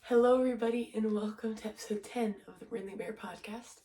Hello everybody and welcome to episode 10 of the Brynley Bear podcast.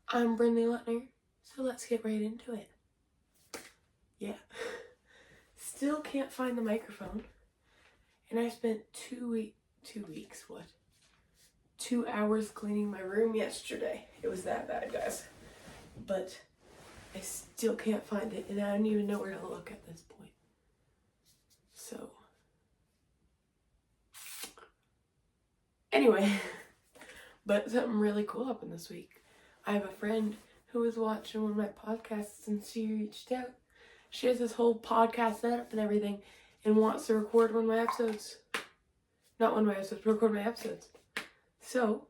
I'm Brynley, so let's get right into it. Yeah. Still can't find the microphone. And I spent 2 hours cleaning my room yesterday. It was that bad, guys. But I still can't find it and I don't even know where to look at this point. So anyway, but something really cool happened this week. I have a friend who was watching one of my podcasts and she reached out. She has this whole podcast setup and everything and wants to record one of my episodes. Not one of my episodes, record my episodes. So,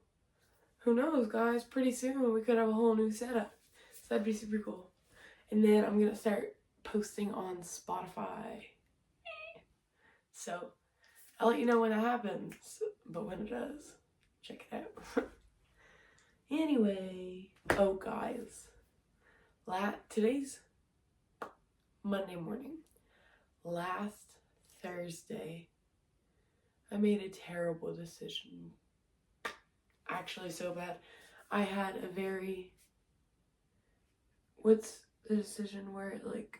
who knows, guys? Pretty soon we could have a whole new setup. So that'd be super cool. And then I'm going to start posting on Spotify. So, I'll let you know when that happens. But when it does, check it out. Anyway, oh guys, today's Monday morning. Last Thursday, I made a terrible decision. Actually, so bad. I had what's the decision where it like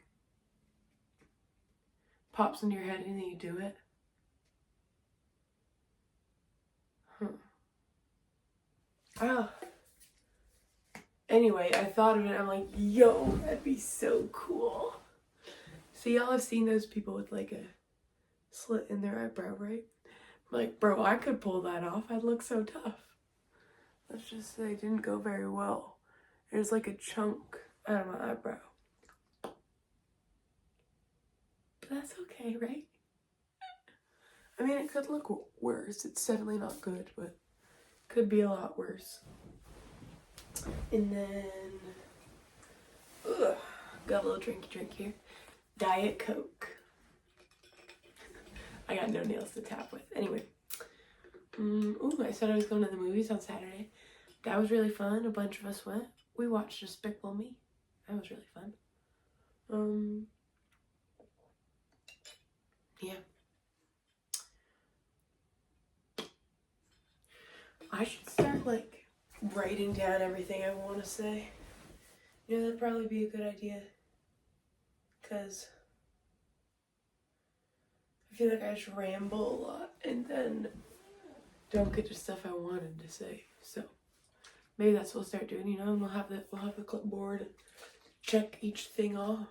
pops in your head and then you do it? Oh. Anyway, I thought of it. I'm like, yo, that'd be so cool. So y'all have seen those people with like a slit in their eyebrow, right? I'm like, bro, I could pull that off. I'd look so tough. Let's just say it didn't go very well. There's like a chunk out of my eyebrow. But that's okay, right? I mean, it could look worse. It's definitely not good, but could be a lot worse. And then, got a little drink here. Diet Coke. I got no nails to tap with. Anyway. I said I was going to the movies on Saturday. That was really fun. A bunch of us went. We watched Despicable Me. That was really fun. Yeah. I should start, like, writing down everything I want to say. You know, that'd probably be a good idea. Because I feel like I just ramble a lot and then don't get to stuff I wanted to say. So maybe that's what we'll start doing, you know, and we'll have the clipboard and check each thing off.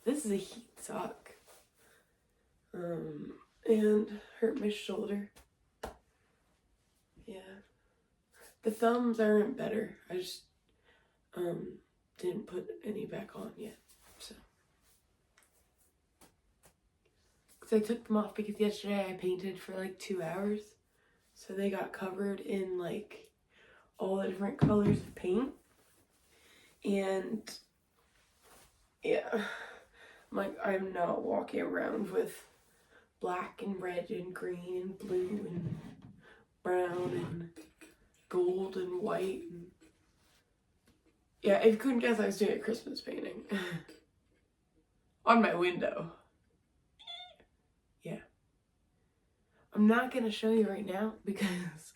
This is a heat sock. And hurt my shoulder. Yeah. The thumbs aren't better. I just didn't put any back on yet. So I took them off because yesterday I painted for like 2 hours. So they got covered in like all the different colors of paint. And yeah, I'm not walking around with black and red and green and blue and brown and gold and white. And yeah, if you couldn't guess, I was doing a Christmas painting on my window. Yeah. I'm not going to show you right now because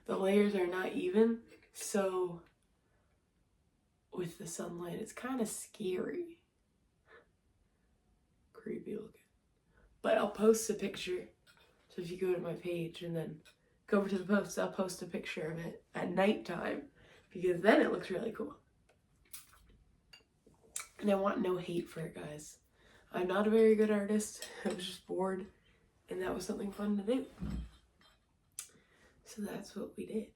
the layers are not even. So with the sunlight, it's kind of scary. Creepy looking. But I'll post a picture. So if you go to my page and then go over to the post, I'll post a picture of it at nighttime because then it looks really cool. And I want no hate for it, guys. I'm not a very good artist. I was just bored. And that was something fun to do. So that's what we did.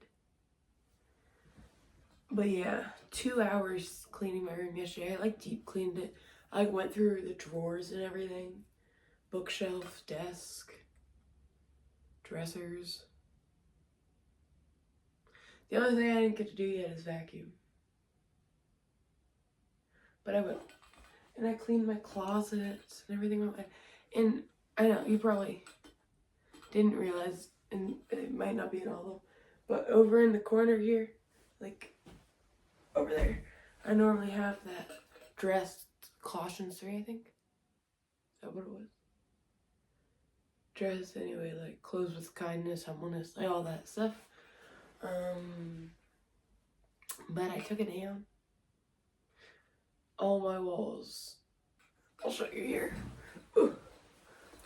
But yeah, 2 hours cleaning my room yesterday. I like deep cleaned it. I went through the drawers and everything. Bookshelf, desk, dressers. The only thing I didn't get to do yet is vacuum. But I will. And I cleaned my closets and everything. And I know, you probably didn't realize, and it might not be in all of them, but over in the corner here, like over there, I normally have that dressed Colossians 3, I think. Is that what it was? dress anyway, like clothes with kindness, humbleness, like all that stuff. But I took it down. All my walls. I'll show you here. Ooh.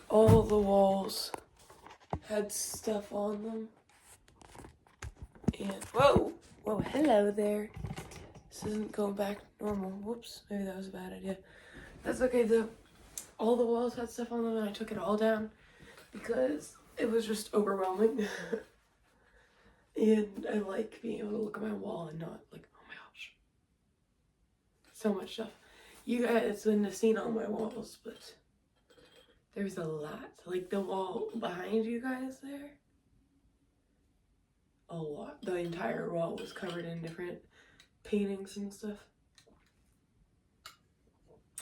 All the walls had stuff on them. And whoa, hello there. This isn't going back to normal. Whoops, maybe that was a bad idea. That's okay though. All the walls had stuff on them and I took it all down because it was just overwhelming. And I like being able to look at my wall and not like, oh my gosh, so much stuff. You guys wouldn't have seen all my walls, but there's a lot. Like the wall behind you guys there, a lot. The entire wall was covered in different paintings and stuff.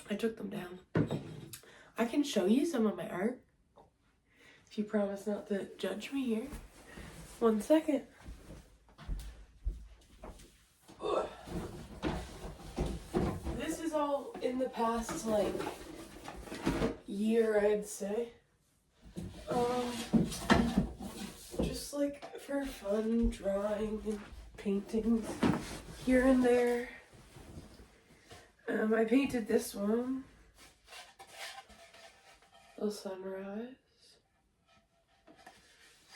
I took them down. I can show you some of my art if you promise not to judge me here. 1 second. Ugh. This is all in the past like year, I'd say. Just like for fun, drawing and paintings here and there. I painted this one. The sunrise.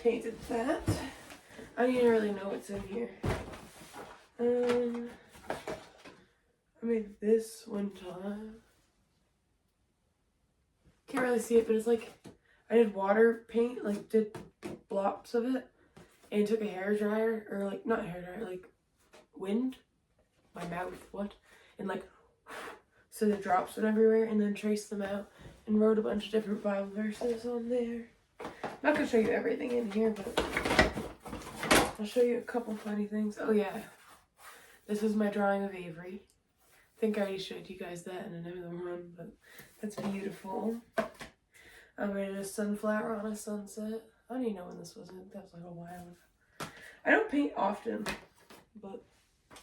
Painted that. I don't even really know what's in here. I made this one time. Can't really see it, but it's like I did water paint, like did blobs of it, and took a hair dryer, or like not hair dryer, like wind, my mouth, what, and like so the drops went everywhere, and then traced them out and wrote a bunch of different Bible verses on there. I'm not gonna show you everything in here, but I'll show you a couple funny things. Oh yeah, this is my drawing of Avery. I think I already showed you guys that in another one, but that's beautiful. I made a sunflower on a sunset. I don't even know when this was. That was like a while ago. I don't paint often, but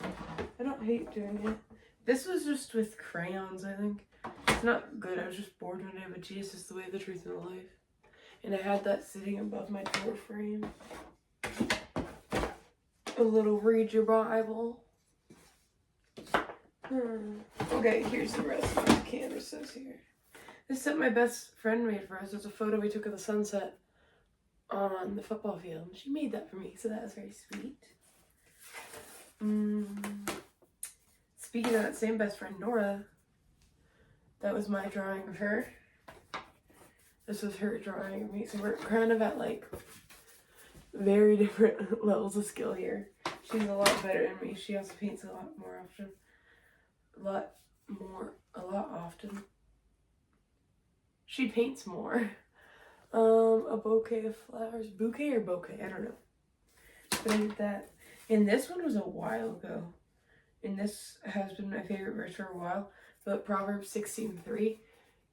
I don't hate doing it. This was just with crayons, I think. It's not good. I was just bored one day, but Jesus is the way, the truth, and the life. And I had that sitting above my door frame. A little read your Bible. Okay, here's the rest of the canvases here. This set my best friend made for us. It's a photo we took of the sunset on the football field. She made that for me, so that was very sweet. Speaking of that same best friend, Nora, that was my drawing of her. This was her drawing of me. So we're kind of at like very different levels of skill here. She's a lot better than me. She also paints a lot more often. A lot often. She paints more. A bouquet of flowers. Bouquet or bouquet? I don't know. But I did that. And this one was a while ago. And this has been my favorite verse for a while. But Proverbs 16:3.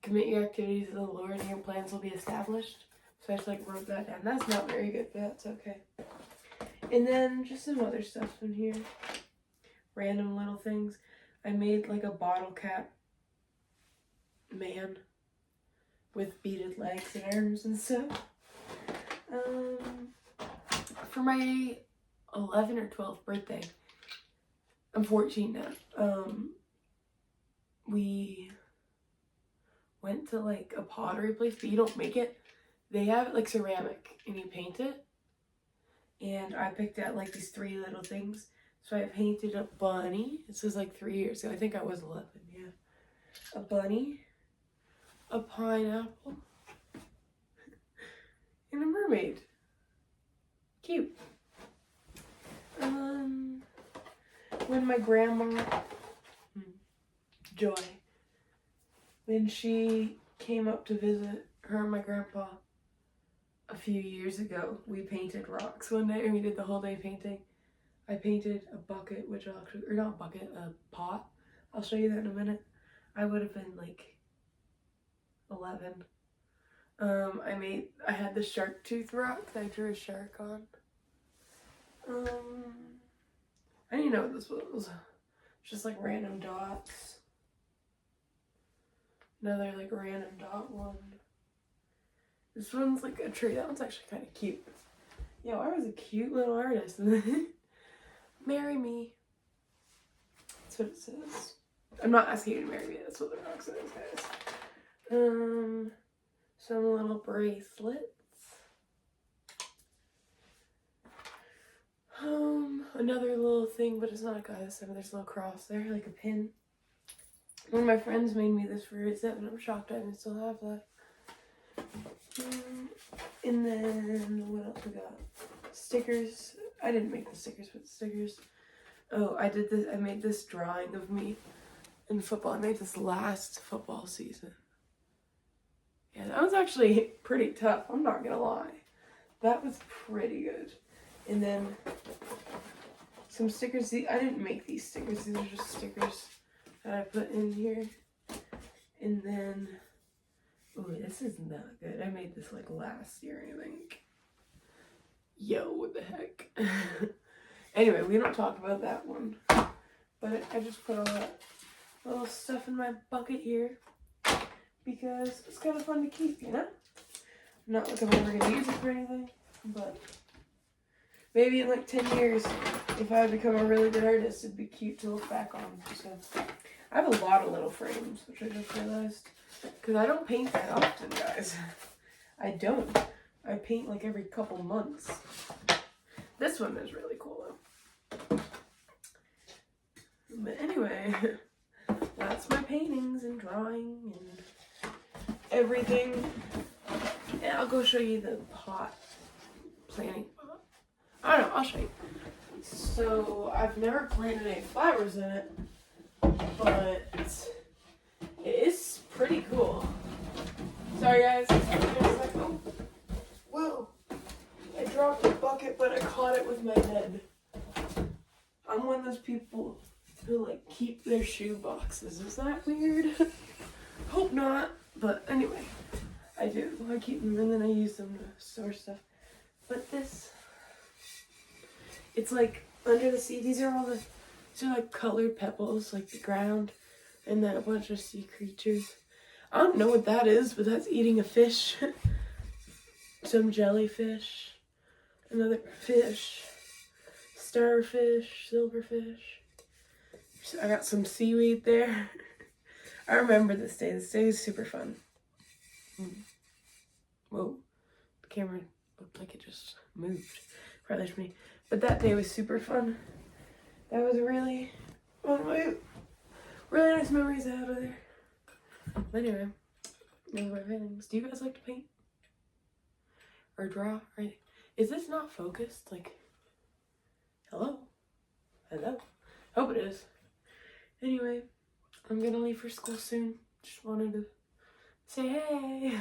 Commit your activities to the Lord and your plans will be established. So I just like wrote that down. That's not very good, but that's okay. And then just some other stuff in here. Random little things. I made like a bottle cap man with beaded legs and arms and stuff. For my 11th or 12th birthday, I'm 14 now, we went to like a pottery place, but you don't make it. They have it like ceramic and you paint it. And I picked out like these 3 little things. So I painted a bunny. This was like 3 years ago. I think I was 11, yeah. A bunny, a pineapple, and a mermaid. Cute. When my grandma, Joy, when she came up to visit her and my grandpa a few years ago, we painted rocks one day and we did the whole day painting. I painted a bucket, which I'll actually, or not a bucket, a pot. I'll show you that in a minute. I would have been like 11. I had the shark tooth rock that I drew a shark on. I didn't know what this was. Just like random dots. Another like random dot one. This one's like a tree. That one's actually kind of cute. Yo, I was a cute little artist. Marry me. That's what it says. I'm not asking you to marry me. That's what the rock says, guys. Some little bracelets. Another little thing, but it's not a goddess. There's a little cross there, like a pin. One of my friends made me this for his set, and I'm shocked I still have that. And then, what else we got? Stickers. I didn't make the stickers, but the stickers. Oh, I did this. I made this drawing of me in football. I made this last football season. Yeah, that was actually pretty tough. I'm not gonna lie. That was pretty good. And then some stickers. I didn't make these stickers. These are just stickers that I put in here. And then, oh, this is not good. I made this like last year, I think. Yo, what the heck? Anyway, we don't talk about that one. But I just put all that little stuff in my bucket here because it's kind of fun to keep, you know? Not like I'm ever going to use it for anything, but maybe in like 10 years, if I become a really good artist, it'd be cute to look back on. So I have a lot of little frames, which I just realized, because I don't paint that often, guys. I don't. I paint like every couple months. This one is really cool, though. But anyway, that's my paintings and drawing and everything. And I'll go show you the pot, planting pot. I don't know, I'll show you. So, I've never planted any flowers in it, but it is pretty cool. Sorry guys, oh, whoa. I dropped the bucket, but I caught it with my head. I'm one of those people who like keep their shoe boxes. Is that weird? Hope not, but anyway, I do. I keep them and then I use them to store stuff. But this, it's like under the sea. These are like colored pebbles, like the ground, and then a bunch of sea creatures. I don't know what that is, but that's eating a fish. Some jellyfish, another fish, starfish, silverfish. I got some seaweed there. I remember this day. This day is super fun. Whoa. The camera looked like it just moved. Probably just me. But that day was super fun. That was really one of my really nice memories I have of there. But anyway, those are my paintings. Do you guys like to paint? Or draw? Or anything? Is this not focused? Like, hello? Hello? Hope it is. Anyway, I'm gonna leave for school soon. Just wanted to say hey.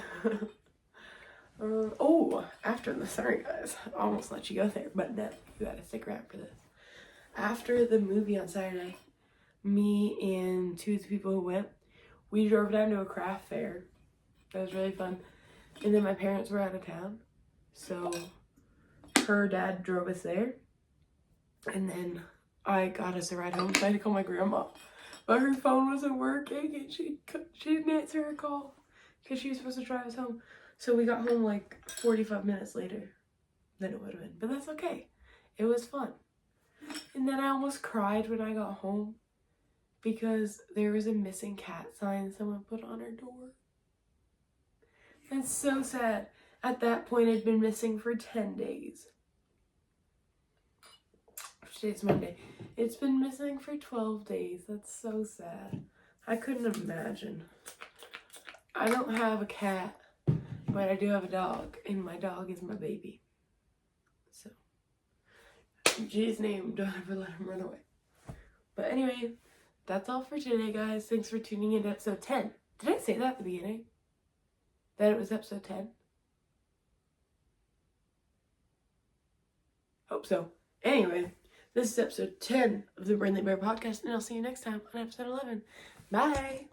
After this, sorry guys, I almost let you go there, but no, you gotta stick around for this. After the movie on Saturday, me and two of the people who went, we drove down to a craft fair. That was really fun. And then my parents were out of town, so her dad drove us there. And then I got us a ride home, so I had to call my grandma. But her phone wasn't working and she didn't answer her call because she was supposed to drive us home. So we got home like 45 minutes later than it would have been. But that's okay. It was fun. And then I almost cried when I got home because there was a missing cat sign someone put on her door. That's so sad. At that point, I'd been missing for 10 days. Today's Monday. It's been missing for 12 days. That's so sad. I couldn't imagine. I don't have a cat, but I do have a dog, and my dog is my baby. So, in Jesus' name, don't ever let him run away. But anyway, that's all for today, guys. Thanks for tuning in to episode 10. Did I say that at the beginning? That it was episode 10? Hope so. Anyway, this is episode 10 of the Brynley Bear Podcast, and I'll see you next time on episode 11. Bye!